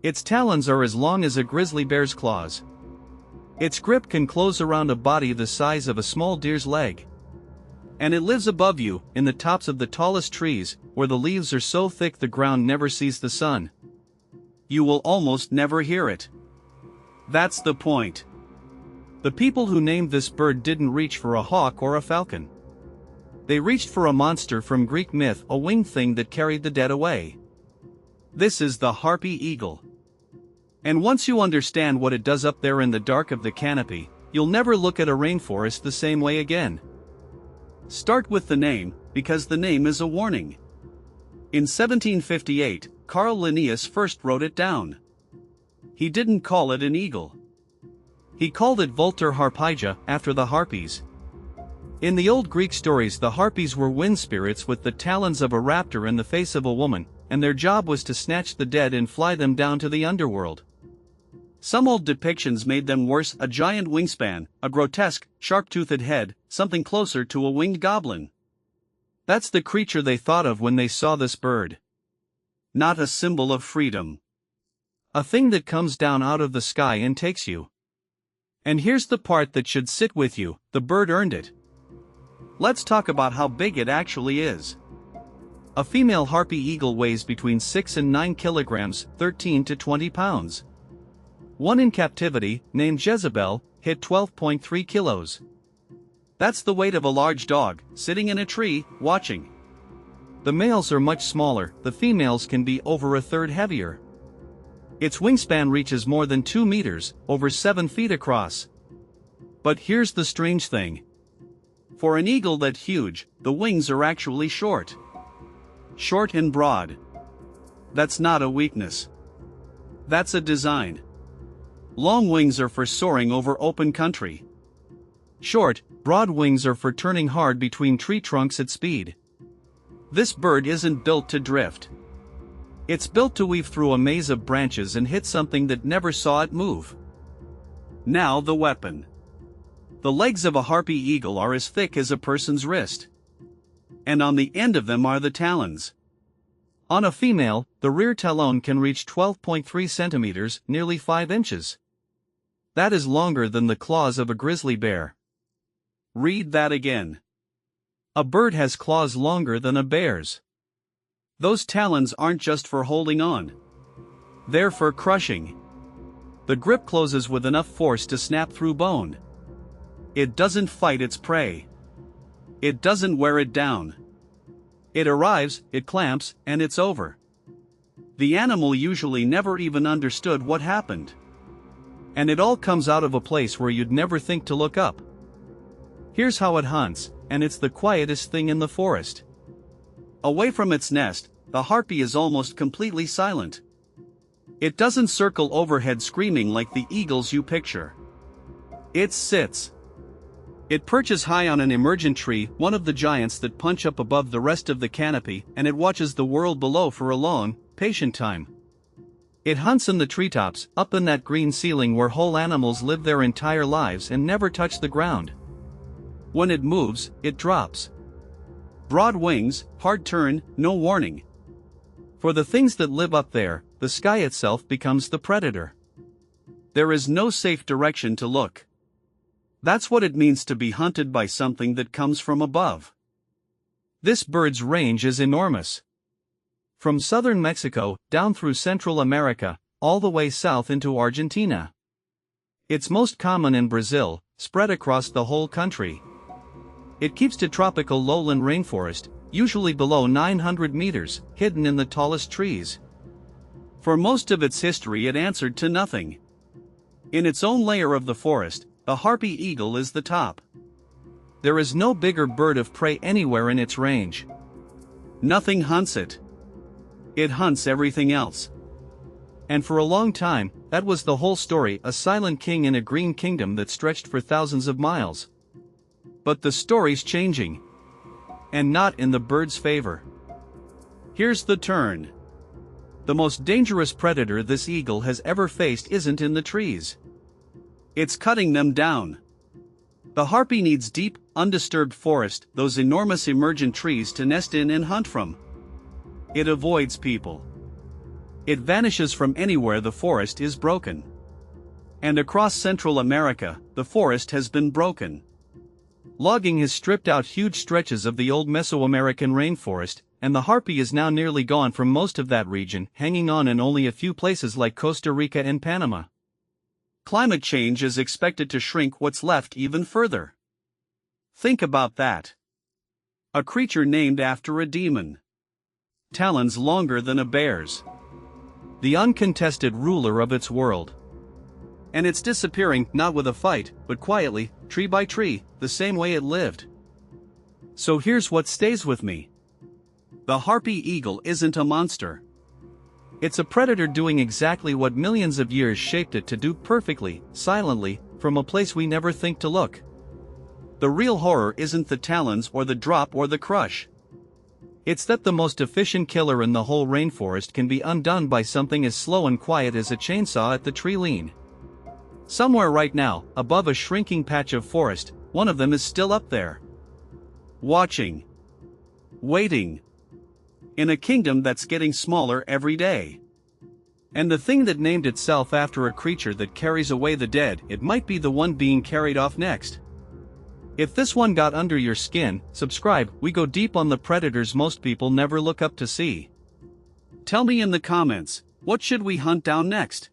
Its talons are as long as a grizzly bear's claws. Its grip can close around a body the size of a small deer's leg. And it lives above you, in the tops of the tallest trees, where the leaves are so thick the ground never sees the sun. You will almost never hear it. That's the point. The people who named this bird didn't reach for a hawk or a falcon. They reached for a monster from Greek myth, a winged thing that carried the dead away. This is the harpy eagle. And once you understand what it does up there in the dark of the canopy, you'll never look at a rainforest the same way again. Start with the name, because the name is a warning. In 1758, Carl Linnaeus first wrote it down. He didn't call it an eagle. He called it Vultur harpygia, after the harpies. In the old Greek stories, the harpies were wind spirits with the talons of a raptor and the face of a woman, and their job was to snatch the dead and fly them down to the underworld. Some old depictions made them worse: a giant wingspan, a grotesque, sharp-toothed head, something closer to a winged goblin. That's the creature they thought of when they saw this bird. Not a symbol of freedom. A thing that comes down out of the sky and takes you. And here's the part that should sit with you: the bird earned it. Let's talk about how big it actually is. A female harpy eagle weighs between 6 and 9 kilograms, 13 to 20 pounds. One in captivity, named Jezebel, hit 12.3 kilos. That's the weight of a large dog, sitting in a tree, watching. The males are much smaller, the females can be over a third heavier. Its wingspan reaches more than 2 meters, over 7 feet across. But here's the strange thing. For an eagle that huge, the wings are actually short. Short and broad. That's not a weakness. That's a design. Long wings are for soaring over open country. Short, broad wings are for turning hard between tree trunks at speed. This bird isn't built to drift. It's built to weave through a maze of branches and hit something that never saw it move. Now the weapon. The legs of a harpy eagle are as thick as a person's wrist. And on the end of them are the talons. On a female, the rear talon can reach 12.3 centimeters, nearly 5 inches. That is longer than the claws of a grizzly bear. Read that again. A bird has claws longer than a bear's. Those talons aren't just for holding on. They're for crushing. The grip closes with enough force to snap through bone. It doesn't fight its prey. It doesn't wear it down. It arrives, it clamps, and it's over. The animal usually never even understood what happened. And it all comes out of a place where you'd never think to look up. Here's how it hunts, and it's the quietest thing in the forest. Away from its nest, the harpy is almost completely silent. It doesn't circle overhead screaming like the eagles you picture. It sits. It perches high on an emergent tree, one of the giants that punch up above the rest of the canopy, and it watches the world below for a long, patient time. It hunts in the treetops, up in that green ceiling where whole animals live their entire lives and never touch the ground. When it moves, it drops. Broad wings, hard turn, no warning. For the things that live up there, the sky itself becomes the predator. There is no safe direction to look. That's what it means to be hunted by something that comes from above. This bird's range is enormous. From southern Mexico, down through Central America, all the way south into Argentina. It's most common in Brazil, spread across the whole country. It keeps to tropical lowland rainforest, usually below 900 meters, hidden in the tallest trees. For most of its history it answered to nothing. In its own layer of the forest, the harpy eagle is the top. There is no bigger bird of prey anywhere in its range. Nothing hunts it. It hunts everything else. And for a long time, that was the whole story: a silent king in a green kingdom that stretched for thousands of miles. But the story's changing. And not in the bird's favor. Here's the turn. The most dangerous predator this eagle has ever faced isn't in the trees. It's cutting them down. The harpy needs deep, undisturbed forest, those enormous emergent trees to nest in and hunt from. It avoids people. It vanishes from anywhere the forest is broken. And across Central America, the forest has been broken. Logging has stripped out huge stretches of the old Mesoamerican rainforest, and the harpy is now nearly gone from most of that region, hanging on in only a few places like Costa Rica and Panama. Climate change is expected to shrink what's left even further. Think about that. A creature named after a demon. Talons longer than a bear's. The uncontested ruler of its world. And it's disappearing, not with a fight, but quietly, tree by tree, the same way it lived. So here's what stays with me. The harpy eagle isn't a monster. It's a predator doing exactly what millions of years shaped it to do perfectly, silently, from a place we never think to look. The real horror isn't the talons or the drop or the crush. It's that the most efficient killer in the whole rainforest can be undone by something as slow and quiet as a chainsaw at the treeline. Somewhere right now, above a shrinking patch of forest, one of them is still up there. Watching. Waiting. In a kingdom that's getting smaller every day. And the thing that named itself after a creature that carries away the dead, it might be the one being carried off next. If this one got under your skin, subscribe. We go deep on the predators most people never look up to see. Tell me in the comments, what should we hunt down next?